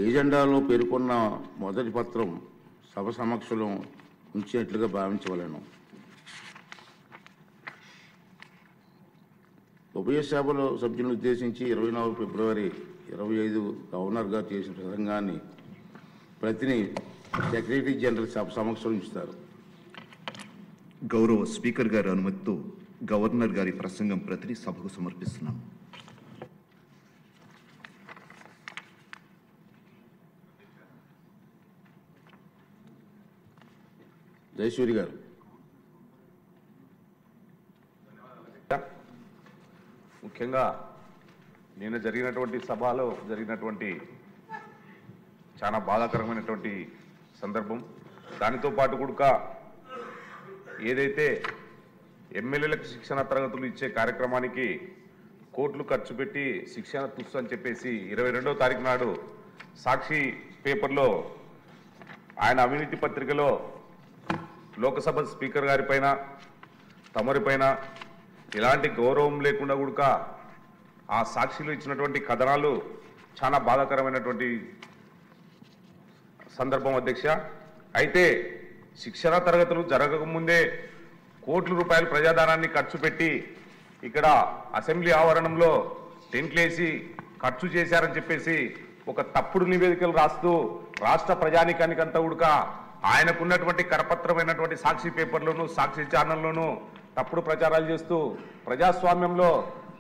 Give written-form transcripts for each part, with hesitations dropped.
ఎజెండాలో పేర్కొన్న మొదటి పత్రం సభ సమక్షంలో ఉంచినట్లుగా భావించవలెను. ఉభయ సభలో సభ్యులను ఉద్దేశించి 24 ఫిబ్రవరి 25 గవర్నర్ గారు చేసిన ప్రసంగాన్ని ప్రతిని సెక్రటరీ జనరల్ సభ సమక్షంలో ఉంచుతారు. గౌరవ స్పీకర్ గారి అనుమతితో గవర్నర్ గారి ప్రసంగం ప్రతిని సభకు సమర్పిస్తున్నాను. జయసూరి గారు. ముఖ్యంగా నిన్న జరిగినటువంటి సభలో జరిగినటువంటి చాలా బాధాకరమైనటువంటి సందర్భం. దానితో పాటు కూడా ఏదైతే ఎమ్మెల్యేలకు శిక్షణ తరగతులు ఇచ్చే కార్యక్రమానికి కోట్లు ఖర్చు పెట్టి శిక్షణ తుస్సు అని చెప్పేసి 22వ తారీఖు నాడు సాక్షి పేపర్లో ఆయన అవినీతి పత్రికలో లోకసభ స్పీకర్ గారి పైన తమరిపైన ఎలాంటి గౌరవం లేకుండా కూడా ఆ సాక్షిలో ఇచ్చినటువంటి కథనాలు చాలా బాధాకరమైనటువంటి సందర్భం అధ్యక్ష. అయితే శిక్షణ తరగతులు జరగకముందే కోట్ల రూపాయల ప్రజాధనాన్ని ఖర్చు పెట్టి ఇక్కడ అసెంబ్లీ ఆవరణంలో టెంట్లేసి ఖర్చు చేశారని చెప్పేసి ఒక తప్పుడు నివేదికలు రాస్తూ రాష్ట్ర ప్రజానికానికంతా కూడా ఆయనకున్నటువంటి కరపత్రమైనటువంటి సాక్షి పేపర్లోను సాక్షి ఛానల్లోనూ తప్పుడు ప్రచారాలు చేస్తూ ప్రజాస్వామ్యంలో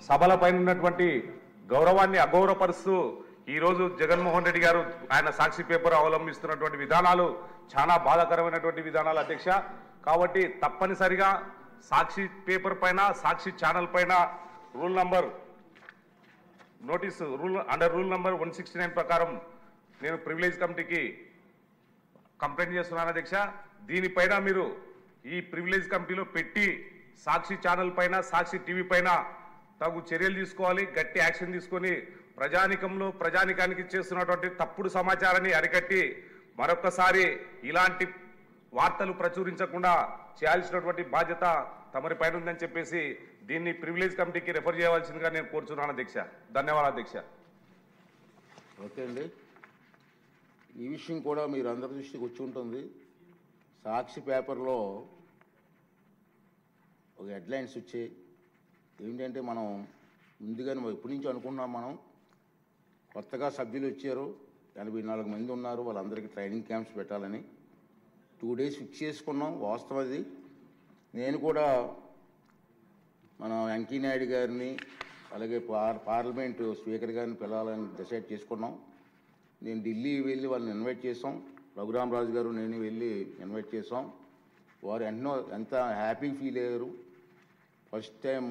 సభలపైన ఉన్నటువంటి గౌరవాన్ని అగౌరవపరుస్తూ ఈరోజు జగన్మోహన్ రెడ్డి గారు ఆయన సాక్షి పేపర్ అవలంబిస్తున్నటువంటి విధానాలు చాలా బాధాకరమైనటువంటి విధానాలు అధ్యక్ష. కాబట్టి తప్పనిసరిగా సాక్షి పేపర్ పైన సాక్షి ఛానల్ పైన రూల్ నంబర్ 169 ప్రకారం నేను ప్రివిలేజ్ కమిటీకి కంప్లైంట్ చేస్తున్నాను అధ్యక్ష. దీనిపైన మీరు ఈ ప్రివిలేజ్ కమిటీలో పెట్టి సాక్షి ఛానల్ పైన సాక్షి టీవీ పైన తగు చర్యలు తీసుకోవాలి, గట్టి యాక్షన్ తీసుకొని ప్రజానికానికి చేస్తున్నటువంటి తప్పుడు సమాచారాన్ని అరికట్టి మరొకసారి ఇలాంటి వార్తలు ప్రచురించకుండా చేయాల్సినటువంటి బాధ్యత తమరి పైన ఉందని చెప్పేసి దీన్ని ప్రివిలేజ్ కమిటీకి రెఫర్ చేయవలసిందిగా నేను కోరుచున్నాను అధ్యక్ష. ధన్యవాదాలు అధ్యక్ష. ఓకే అండి, ఈ విషయం కూడా మీరు అందరి దృష్టికి వచ్చి ఉంటుంది. సాక్షి పేపర్లో ఒక హెడ్లైన్స్ వచ్చాయి. ఏంటంటే మనం ముందుగానే ఎప్పటి నుంచి అనుకున్నాం, మనం కొత్తగా సభ్యులు వచ్చారు, 84 మంది ఉన్నారు, వాళ్ళందరికీ ట్రైనింగ్ క్యాంప్స్ పెట్టాలని 2 డేస్ ఫిక్స్ చేసుకున్నాం. వాస్తవం అది. నేను కూడా మన వెంకయ్యనాయుడు గారిని అలాగే పార్లమెంటు స్పీకర్ గారిని పిలవాలని డిసైడ్ చేసుకున్నాం. నేను ఢిల్లీ వెళ్ళి వాళ్ళని ఇన్వైట్ చేసాం. రఘురామరాజు గారు నేను వెళ్ళి ఇన్వైట్ చేసాం. వారు ఎంత హ్యాపీగా ఫీల్ అయ్యారు. ఫస్ట్ టైం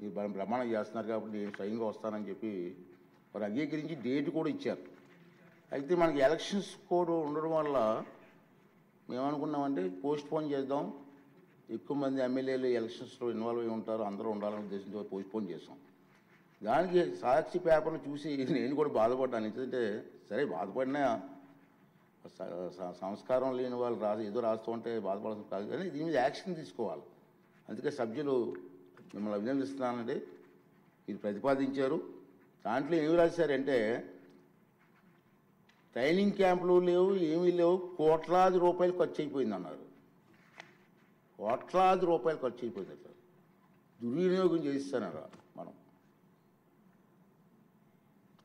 ఈ ప్రమాణం చేస్తున్నారు కాబట్టి నేను స్వయంగా వస్తానని చెప్పి వారు అంగీకరించి డేట్ కూడా ఇచ్చారు. అయితే మనకి ఎలక్షన్స్ కూడా ఉండడం వల్ల మేమనుకున్నామంటే పోస్ట్ పోన్ చేద్దాం, ఎక్కువ మంది ఎమ్మెల్యేలు ఎలక్షన్స్లో ఇన్వాల్వ్ అయి ఉంటారు, అందరూ ఉండాలనే ఉద్దేశంతో పోస్ట్ పోన్ చేసాం. దానికి సాక్షి పేపర్లు చూసి నేను కూడా బాధపడ్డాను. ఎందుకంటే సరే బాధపడినా సంస్కారం లేని వాళ్ళు ఏదో రాస్తూ ఉంటే బాధపడాల్సి కాదు, కానీ దీని మీద యాక్షన్ తీసుకోవాలి. అందుకే సభ్యులు మిమ్మల్ని అభినందిస్తున్నానండి. ఇది ప్రతిపాదించారు. దాంట్లో ఏమి రాశారంటే ట్రైనింగ్ క్యాంపులు లేవు, ఏమీ లేవు, కోట్లాది రూపాయలు ఖర్చు అయిపోయింది అన్నారు. కోట్లాది రూపాయలు ఖర్చు అయిపోయింది సార్. దుర్వినియోగం చేయిస్తున్నారు. మనం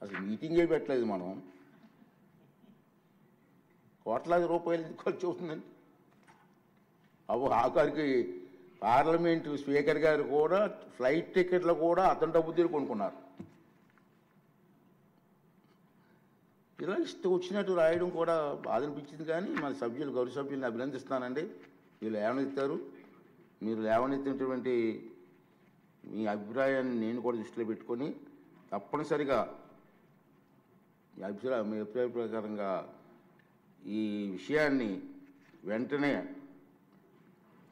అసలు మీటింగే పెట్టలేదు. మనం కోట్లాది రూపాయలు ఖర్చు అవుతుందండి. ఆఖరికి పార్లమెంటు స్పీకర్ గారు కూడా ఫ్లైట్ టికెట్లు కూడా అతని డబ్బు తీరు కొనుక్కున్నారు. ఇలా ఇష్టం వచ్చినట్టు రాయడం కూడా బాధ అనిపించింది. కానీ మన సభ్యులు గౌరవ సభ్యుల్ని అభినందిస్తానండి. మీరు లేవనెత్తారు. మీరు లేవనెత్తినటువంటి మీ అభిప్రాయాన్ని నేను కూడా దృష్టిలో పెట్టుకొని తప్పనిసరిగా మీ అభిప్రాయ ప్రకారంగా ఈ విషయాన్ని వెంటనే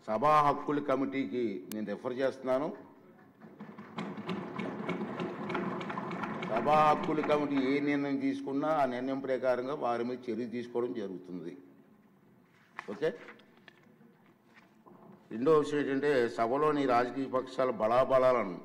సభా హక్కుల కమిటీకి నేను రెఫర్ చేస్తున్నాను. సభా హక్కుల కమిటీ ఏ నిర్ణయం తీసుకున్నా ఆ నిర్ణయం ప్రకారంగా వారి మీద చర్య తీసుకోవడం జరుగుతుంది. ఓకే. రెండో విషయం ఏంటంటే సభలోని రాజకీయ పక్షాల బలాబలాలను